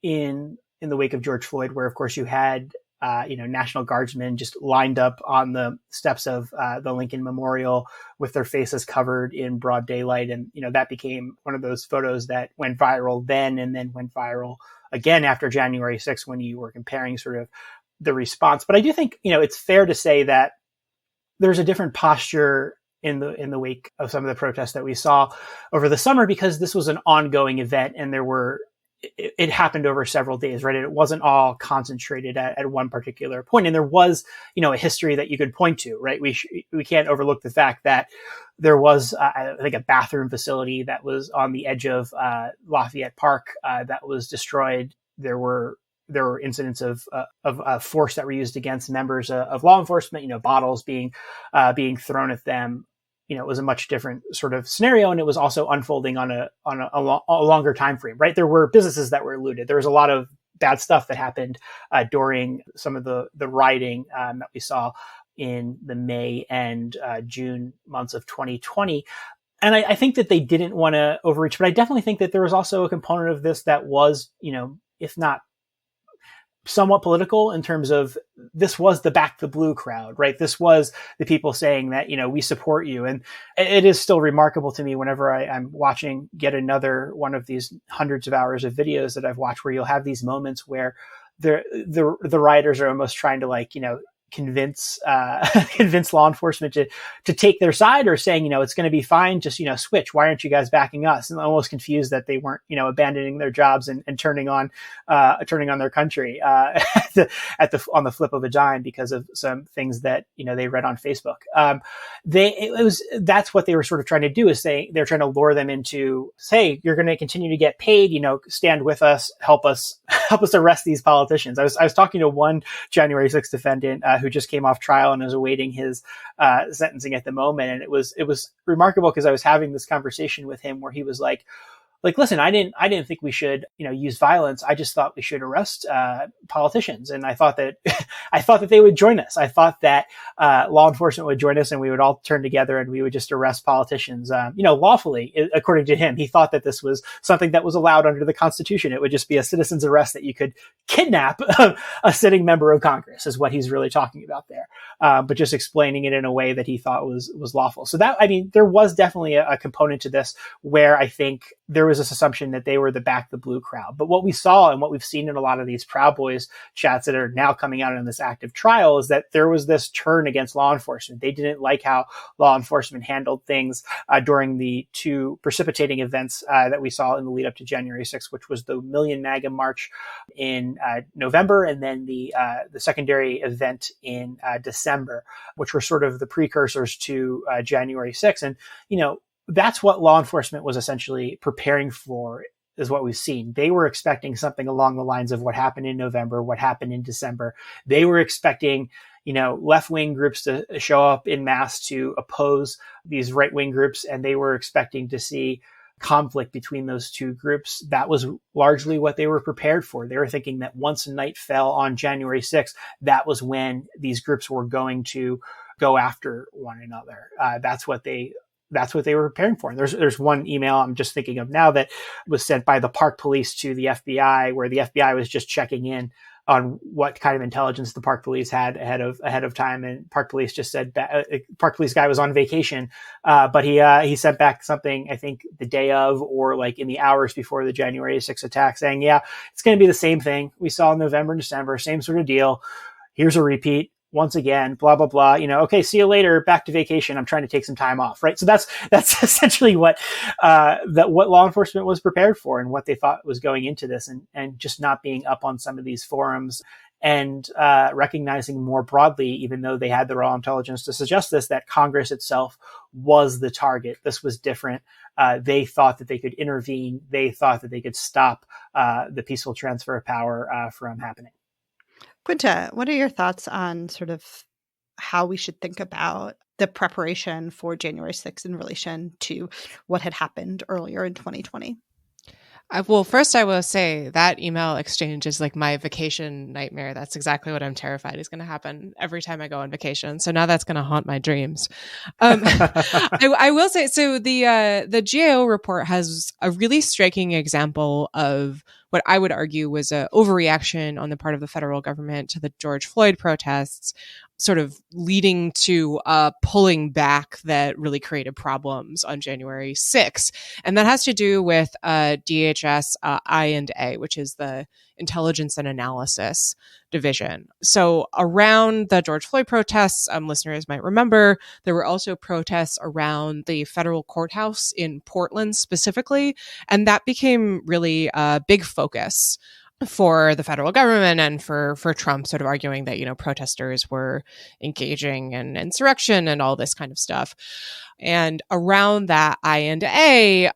in the wake of George Floyd where, of course, you had National Guardsmen just lined up on the steps of the Lincoln Memorial with their faces covered in broad daylight. And, that became one of those photos that went viral then and then went viral again after January 6th when you were comparing sort of the response. But I do think, it's fair to say that there's a different posture in the wake of some of the protests that we saw over the summer, because this was an ongoing event and it happened over several days, right? It wasn't all concentrated at one particular point. And there was, a history that you could point to, right? We can't overlook the fact that there was, I think, a bathroom facility that was on the edge of Lafayette Park that was destroyed. There were incidents of force that were used against members of law enforcement, bottles being thrown at them. It was a much different sort of scenario, and it was also unfolding on a longer time frame, right? There were businesses that were looted. There was a lot of bad stuff that happened during some of the rioting that we saw in the May and June months of 2020. And I think that they didn't want to overreach, but I definitely think that there was also a component of this that was, if not somewhat political, in terms of this was the Back the Blue crowd, right? This was the people saying that, we support you. And it is still remarkable to me whenever I'm watching yet another one of these hundreds of hours of videos that I've watched, where you'll have these moments where the rioters are almost trying to convince law enforcement to take their side, or saying, it's going to be fine, just, switch. Why aren't you guys backing us? And almost confused that they weren't, abandoning their jobs and turning on their country on the flip of a dime because of some things that, they read on Facebook. That's what they were sort of trying to do, is say they're trying to lure them into, say, you're going to continue to get paid, stand with us, help us arrest these politicians. I was talking to one January 6th defendant who just came off trial and is awaiting his sentencing at the moment. And it was remarkable, because I was having this conversation with him where he was like, listen, I didn't think we should, use violence. I just thought we should arrest politicians. And I thought that they would join us. I thought that law enforcement would join us and we would all turn together and we would just arrest politicians, lawfully, according to him. He thought that this was something that was allowed under the Constitution. It would just be a citizen's arrest, that you could kidnap a sitting member of Congress, is what he's really talking about there. But just explaining it in a way that he thought was lawful. So there was definitely a component to this where I think there was was this assumption that they were the Back the Blue crowd. But what we saw and what we've seen in a lot of these Proud Boys chats that are now coming out in this active trial is that there was this turn against law enforcement. They didn't like how law enforcement handled things during the two precipitating events that we saw in the lead up to January 6th, which was the Million MAGA March in November, and then the secondary event in December, which were sort of the precursors to January 6th. And, that's what law enforcement was essentially preparing for, is what we've seen. They were expecting something along the lines of what happened in November, what happened in December. They were expecting, left-wing groups to show up in mass to oppose these right-wing groups, and they were expecting to see conflict between those two groups. That was largely what they were prepared for. They were thinking that once night fell on January 6th, that was when these groups were going to go after one another. That's what they were preparing for. And there's one email I'm just thinking of now that was sent by the Park Police to the FBI, where the FBI was just checking in on what kind of intelligence the Park Police had ahead of time. And Park Police just said Park Police guy was on vacation, but he sent back something, I think the day of, or like in the hours before the January 6th attack, saying, yeah, it's going to be the same thing we saw in November and December, same sort of deal. Here's a repeat. Once again, blah, blah, blah, okay, see you later, back to vacation. I'm trying to take some time off, right? So that's essentially what law enforcement was prepared for and what they thought was going into this, and just not being up on some of these forums and recognizing more broadly, even though they had the raw intelligence to suggest this, that Congress itself was the target. This was different. They thought that they could intervene. They thought that they could stop the peaceful transfer of power from happening. Quinta, what are your thoughts on sort of how we should think about the preparation for January 6th in relation to what had happened earlier in 2020? Well, first I will say that email exchange is like my vacation nightmare. That's exactly what I'm terrified is going to happen every time I go on vacation. So now that's going to haunt my dreams. I will say, so the GAO report has a really striking example of what I would argue was an overreaction on the part of the federal government to the George Floyd protests, sort of leading to pulling back that really created problems on January 6th. And that has to do with DHS I&A, which is the Intelligence and Analysis Division. So around the George Floyd protests, listeners might remember, there were also protests around the federal courthouse in Portland specifically. And that became really a big focus for the federal government and for Trump, sort of arguing that, protesters were engaging in insurrection and all this kind of stuff. And around that, I&A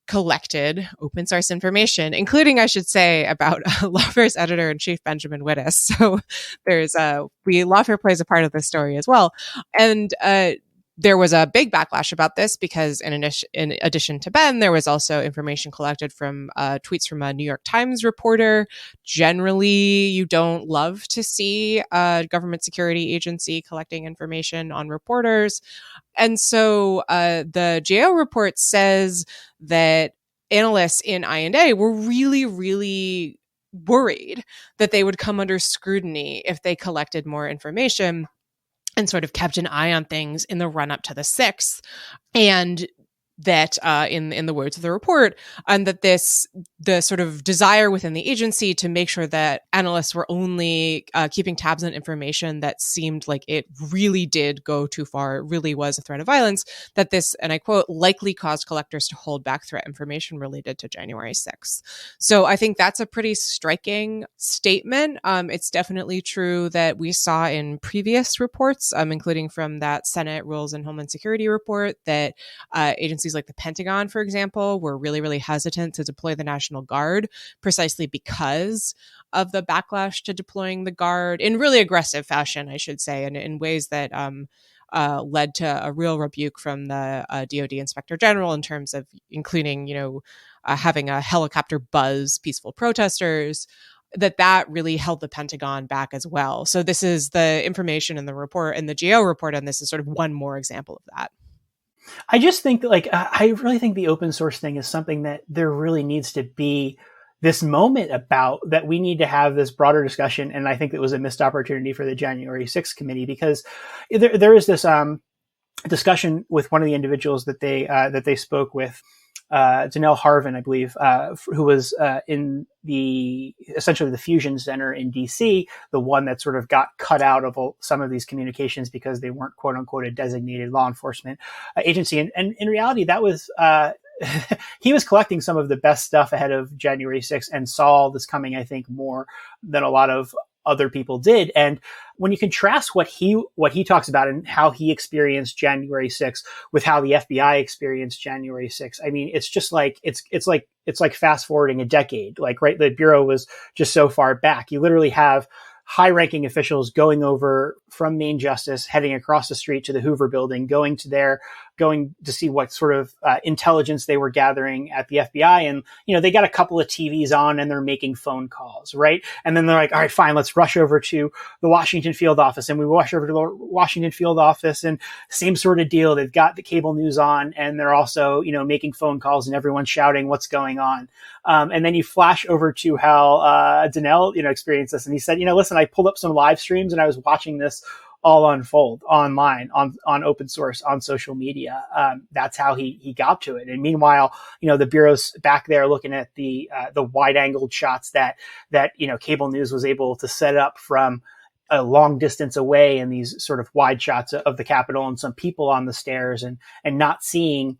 collected open source information, including, I should say, about Lawfare's editor-in-chief, Benjamin Wittes. So there's Lawfare plays a part of this story as well. And there was a big backlash about this because in addition to Ben, there was also information collected from tweets from a New York Times reporter. Generally, you don't love to see a government security agency collecting information on reporters. And so the GAO report says that analysts in I&A were really, really worried that they would come under scrutiny if they collected more information and sort of kept an eye on things in the run up to the 6th. And that in the words of the report, and that the sort of desire within the agency to make sure that analysts were only keeping tabs on information that seemed like it really did go too far, it really was a threat of violence, that this, and I quote, likely caused collectors to hold back threat information related to January 6th. So I think that's a pretty striking statement. It's definitely true that we saw in previous reports, including from that Senate Rules and Homeland Security report, that agencies like the Pentagon, for example, were really, really hesitant to deploy the National Guard precisely because of the backlash to deploying the Guard in really aggressive fashion, I should say, and in ways that led to a real rebuke from the DoD Inspector General in terms of including, having a helicopter buzz peaceful protesters, that really held the Pentagon back as well. So this is the information in the report, and the GAO report on this is sort of one more example of that. I just think that, I really think the open source thing is something that there really needs to be this moment about, that we need to have this broader discussion. And I think it was a missed opportunity for the January 6th committee, because there is this discussion with one of the individuals that they spoke with Danelle Harvin, I believe, who was in essentially the fusion center in DC, the one that sort of got cut out of some of these communications because they weren't quote unquote a designated law enforcement agency. And in reality, that was, he was collecting some of the best stuff ahead of January 6th and saw this coming, I think, more than a lot of other people did. And when you contrast what he talks about and how he experienced January 6th with how the FBI experienced January 6th, I mean, it's just like, it's like fast forwarding a decade. Like, right, the Bureau was just so far back. You literally have high-ranking officials going over from Main Justice, heading across the street to the Hoover Building, going to see what sort of intelligence they were gathering at the FBI. And, they got a couple of TVs on and they're making phone calls, right? And then they're like, all right, fine, let's rush over to the Washington field office. And we rush over to the Washington field office and same sort of deal. They've got the cable news on and they're also, making phone calls and everyone's shouting what's going on. And then you flash over to how Danelle, experienced this. And he said, listen, I pulled up some live streams and I was watching this all unfold online on open source on social media. That's how he got to it. And meanwhile, the Bureau's back there looking at the wide angled shots that cable news was able to set up from a long distance away, and these sort of wide shots of the Capitol and some people on the stairs and not seeing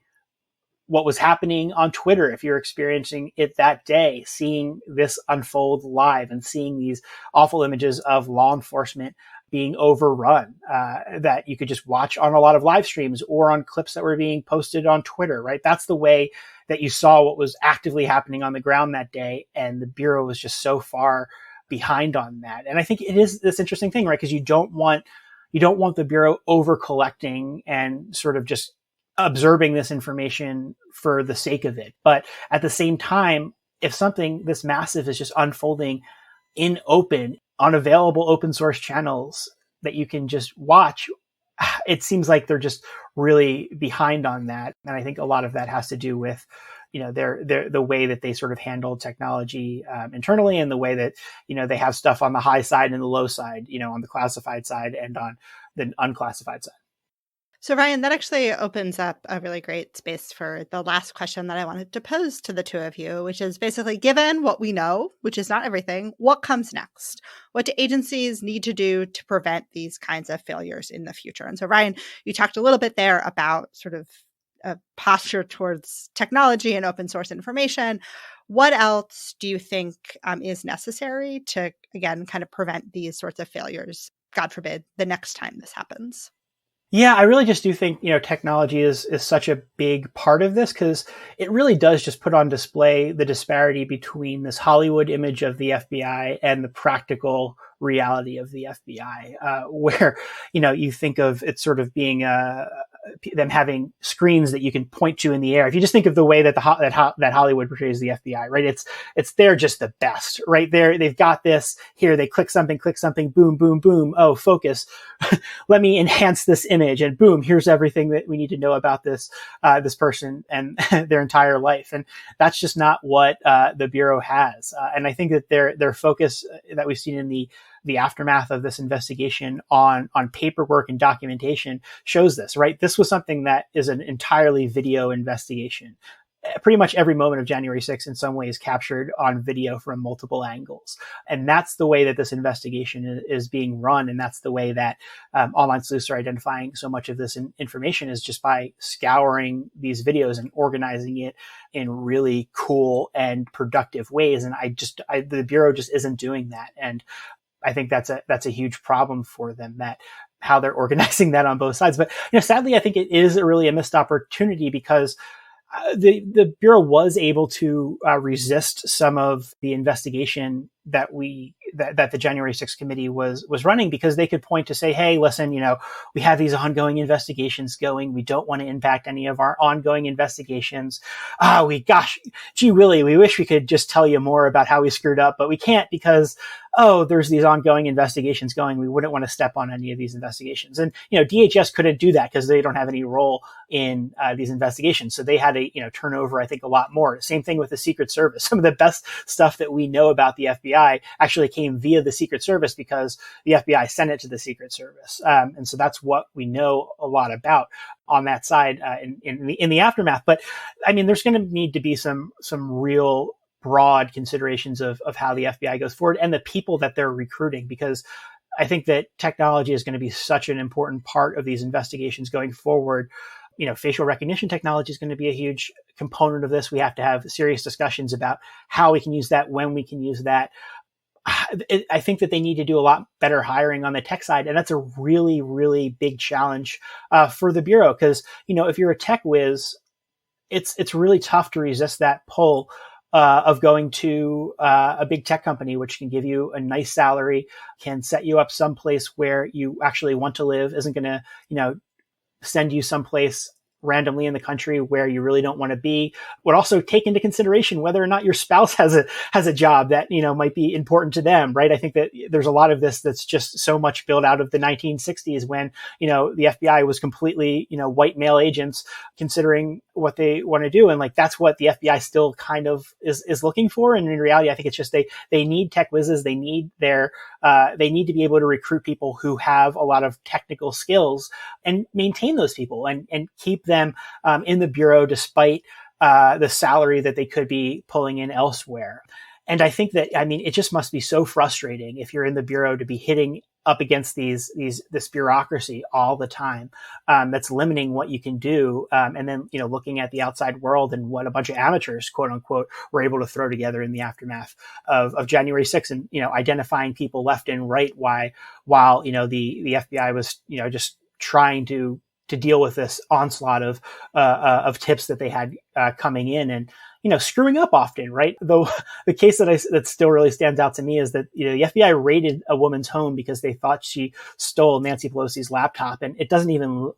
what was happening on Twitter. If you're experiencing it that day, seeing this unfold live and seeing these awful images of law enforcement being overrun, that you could just watch on a lot of live streams or on clips that were being posted on Twitter, right? That's the way that you saw what was actively happening on the ground that day. And the Bureau was just so far behind on that. And I think it is this interesting thing, right? Because you don't want the Bureau over collecting and sort of just observing this information for the sake of it. But at the same time, if something this massive is just unfolding in open, on available open source channels that you can just watch, it seems like they're just really behind on that. And I think a lot of that has to do with, the way that they sort of handle technology internally, and the way that, they have stuff on the high side and the low side, on the classified side and on the unclassified side. So Ryan, that actually opens up a really great space for the last question that I wanted to pose to the two of you, which is basically, given what we know, which is not everything, what comes next? What do agencies need to do to prevent these kinds of failures in the future? And so Ryan, you talked a little bit there about sort of a posture towards technology and open source information. What else do you think is necessary to, again, kind of prevent these sorts of failures, God forbid, the next time this happens? Yeah, I really just do think, technology is such a big part of this, because it really does just put on display the disparity between this Hollywood image of the FBI and the practical reality of the FBI, where, you think of it sort of being them having screens that you can point to in the air. If you just think of the way that that Hollywood portrays the FBI, right? It's they're just the best, right? They've got this here. They click something, boom, boom, boom. Oh, focus. Let me enhance this image, and boom, here's everything that we need to know about this person and their entire life. And that's just not what the Bureau has. And I think that their focus that we've seen in the aftermath of this investigation on paperwork and documentation shows this, right? This was something that is an entirely video investigation. Pretty much every moment of January 6th in some way is captured on video from multiple angles. And that's the way that this investigation is being run. And that's the way that online sleuths are identifying so much of this information, is just by scouring these videos and organizing it in really cool and productive ways. And the Bureau just isn't doing that. And I think that's a huge problem for them, that how they're organizing that on both sides. But sadly, I think it is really a missed opportunity, because the Bureau was able to resist some of the investigation that the January 6th committee was running, because they could point to say, hey, listen, we have these ongoing investigations going. We don't want to impact any of our ongoing investigations. Gee willy, we wish we could just tell you more about how we screwed up, but we can't, because there's these ongoing investigations going. We wouldn't want to step on any of these investigations. And, DHS couldn't do that because they don't have any role in these investigations. So they had to, turn over, I think, a lot more. Same thing with the Secret Service. Some of the best stuff that we know about the FBI FBI actually came via the Secret Service because the FBI sent it to the Secret Service. And so that's what we know a lot about on that side in the aftermath. But I mean, there's going to need to be some real broad considerations of how the FBI goes forward and the people that they're recruiting, because I think that technology is going to be such an important part of these investigations going forward. Facial recognition technology is going to be a huge component of this. We have to have serious discussions about how we can use that, when we can use that. I think that they need to do a lot better hiring on the tech side. And that's a really, really big challenge for the Bureau. Because, if you're a tech whiz, it's really tough to resist that pull of going to a big tech company, which can give you a nice salary, can set you up someplace where you actually want to live, isn't going to, send you someplace randomly in the country where you really don't want to be. Would also take into consideration whether or not your spouse has a job that, might be important to them, right? I think that there's a lot of this that's just so much built out of the 1960s when, the FBI was completely, white male agents considering what they want to do. And like, that's what the FBI still kind of is looking for. And in reality, I think it's just, they need tech whizzes. They need they need to be able to recruit people who have a lot of technical skills and maintain those people and keep them in the Bureau despite the salary that they could be pulling in elsewhere. And I think that, it just must be so frustrating if you're in the Bureau to be hitting up against this bureaucracy all the time that's limiting what you can do. And then, looking at the outside world and what a bunch of amateurs, quote unquote, were able to throw together in the aftermath of January 6th and, identifying people left and right while, the FBI was, just trying to deal with this onslaught of tips that they had coming in and, screwing up often, right? Though the case that still really stands out to me is that, the FBI raided a woman's home because they thought she stole Nancy Pelosi's laptop. And it doesn't even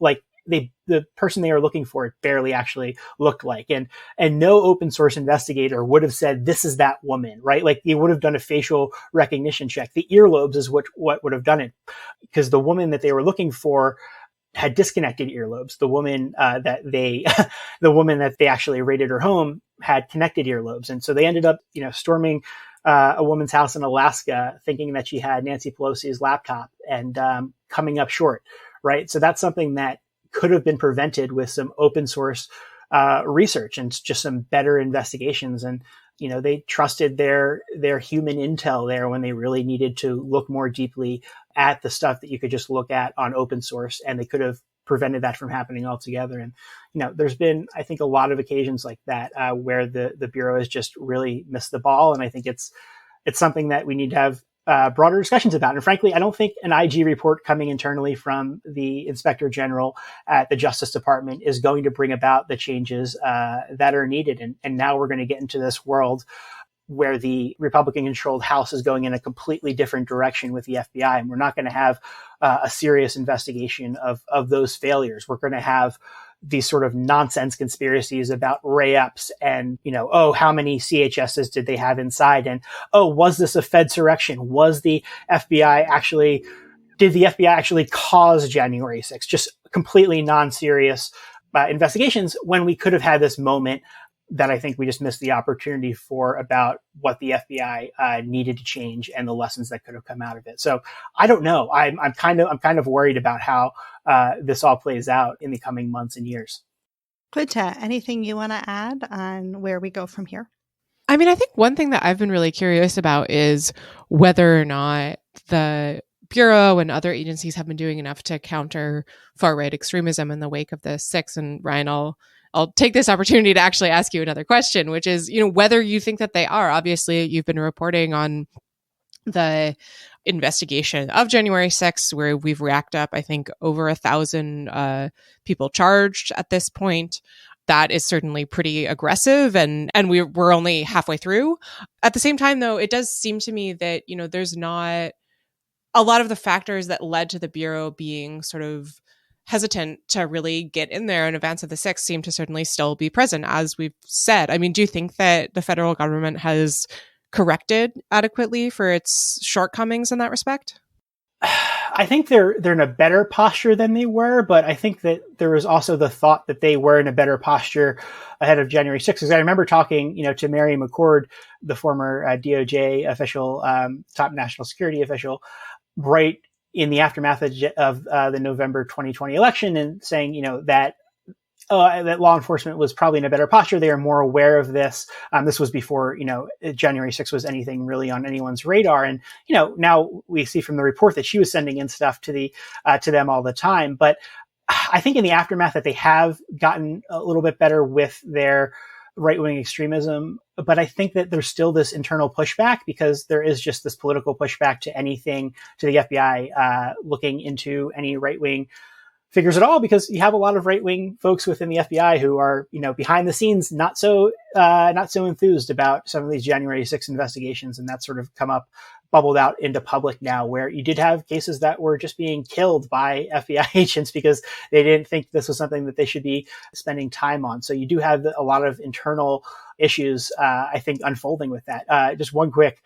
the person they were looking for, it barely actually looked like. And no open source investigator would have said, this is that woman, right? Like they would have done a facial recognition check. The earlobes is what would have done it, because the woman that they were looking for had disconnected earlobes. The woman the woman that they actually raided her home had connected earlobes. And so they ended up, storming a woman's house in Alaska thinking that she had Nancy Pelosi's laptop and coming up short, right? So that's something that could have been prevented with some open source research and just some better investigations. And, they trusted their human intel there when they really needed to look more deeply at the stuff that you could just look at on open source, and they could have prevented that from happening altogether. And, there's been, I think, a lot of occasions like that where the Bureau has just really missed the ball. And I think it's something that we need to have broader discussions about. And frankly, I don't think an IG report coming internally from the Inspector General at the Justice Department is going to bring about the changes that are needed. And now we're going to get into this world where the Republican-controlled House is going in a completely different direction with the FBI. And we're not going to have a serious investigation of those failures. We're going to have these sort of nonsense conspiracies about ray-ups and, how many CHSs did they have inside? And, was this a Fedsurrection? Did the FBI actually cause January 6th? Just completely non-serious investigations when we could have had this moment that I think we just missed the opportunity for about what the FBI needed to change and the lessons that could have come out of it. So I don't know. I'm kind of worried about how this all plays out in the coming months and years. Quinta, anything you want to add on where we go from here? I think one thing that I've been really curious about is whether or not the Bureau and other agencies have been doing enough to counter far-right extremism in the wake of the 6th. And Ryan, I'll take this opportunity to actually ask you another question, which is, whether you think that they are. Obviously, you've been reporting on the investigation of January 6th, where we've racked up, I think, over 1,000 people charged at this point. That is certainly pretty aggressive, and we're only halfway through. At the same time, though, it does seem to me that, there's not a lot of the factors that led to the Bureau being sort of hesitant to really get in there in advance of the 6th seem to certainly still be present, as we've said. Do you think that the federal government has corrected adequately for its shortcomings in that respect? I think they're in a better posture than they were, but I think that there was also the thought that they were in a better posture ahead of January 6th. Because I remember talking, to Mary McCord, the former DOJ official, top national security official, right in the aftermath of the November 2020 election, and saying, that law enforcement was probably in a better posture. They are more aware of this. This was before, January 6th was anything really on anyone's radar. And, now we see from the report that she was sending in stuff to them all the time. But I think in the aftermath that they have gotten a little bit better with their right-wing extremism. But I think that there's still this internal pushback, because there is just this political pushback to anything, to the FBI looking into any right-wing figures at all, because you have a lot of right-wing folks within the FBI who are, behind the scenes, not so enthused about some of these January 6th investigations. And that's sort of bubbled out into public now, where you did have cases that were just being killed by FBI agents because they didn't think this was something that they should be spending time on. So you do have a lot of internal issues, I think, unfolding with that. Just one quick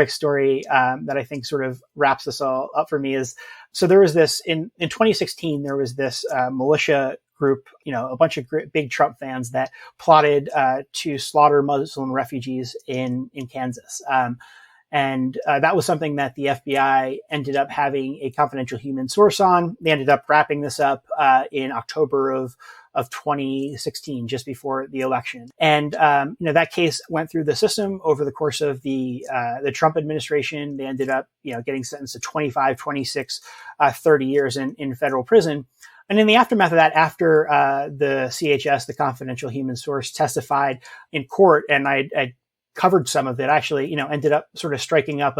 story that I think sort of wraps this all up for me is, so there was this in 2016, there was this militia group, a bunch of big Trump fans that plotted to slaughter Muslim refugees in Kansas. And that was something that the FBI ended up having a confidential human source on. They ended up wrapping this up in October of 2016, just before the election. And, that case went through the system over the course of the Trump administration. They ended up, getting sentenced to 25, 26, 30 years in federal prison. And in the aftermath of that, after the CHS, the confidential human source, testified in court, and I covered some of it, actually, ended up sort of striking up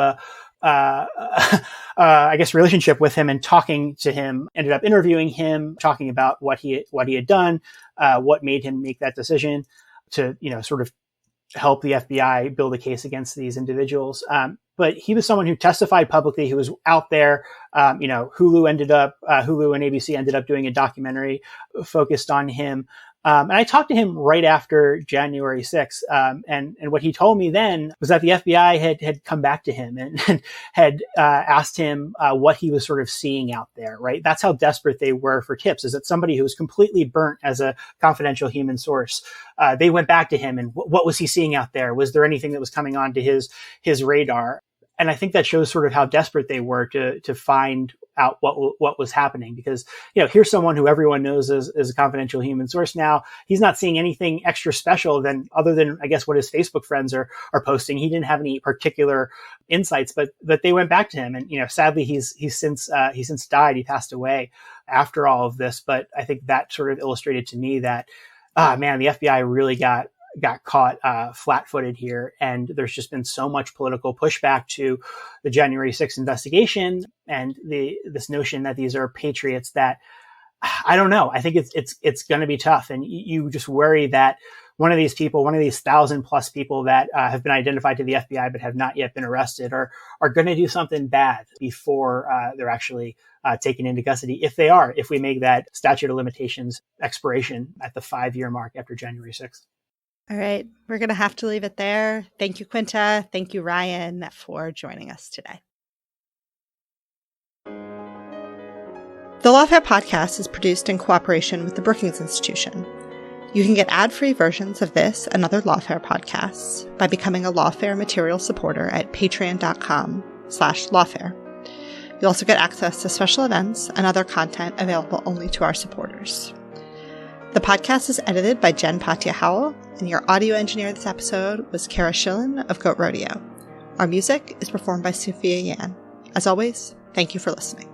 I guess, relationship with him and talking to him, ended up interviewing him, talking about what he had done, what made him make that decision to, sort of help the FBI build a case against these individuals. But he was someone who testified publicly, who was out there. Hulu and ABC ended up doing a documentary focused on him. And I talked to him right after January 6th. And what he told me then was that the FBI had come back to him and had asked him what he was sort of seeing out there, right? That's how desperate they were for tips, is that somebody who was completely burnt as a confidential human source, they went back to him, and what was he seeing out there? Was there anything that was coming onto his radar? And I think that shows sort of how desperate they were to find out what was happening, because, here's someone who everyone knows is a confidential human source. Now he's not seeing anything extra special other than, I guess, what his Facebook friends are posting. He didn't have any particular insights, but they went back to him. And, sadly, he's since died. He passed away after all of this. But I think that sort of illustrated to me that, the FBI really got caught flat-footed here. And there's just been so much political pushback to the January 6th investigation and this notion that these are patriots that, I don't know. I think it's going to be tough. And you just worry that one of these 1,000+ people that have been identified to the FBI but have not yet been arrested are going to do something bad before they're actually taken into custody. If we make that statute of limitations expiration at the 5-year mark after January 6th. All right. We're going to have to leave it there. Thank you, Quinta. Thank you, Ryan, for joining us today. The Lawfare podcast is produced in cooperation with the Brookings Institution. You can get ad-free versions of this and other Lawfare podcasts by becoming a Lawfare material supporter at patreon.com/lawfare. You'll also get access to special events and other content available only to our supporters. The podcast is edited by Jen Patia-Howell, and your audio engineer this episode was Kara Schillen of Goat Rodeo. Our music is performed by Sophia Yan. As always, thank you for listening.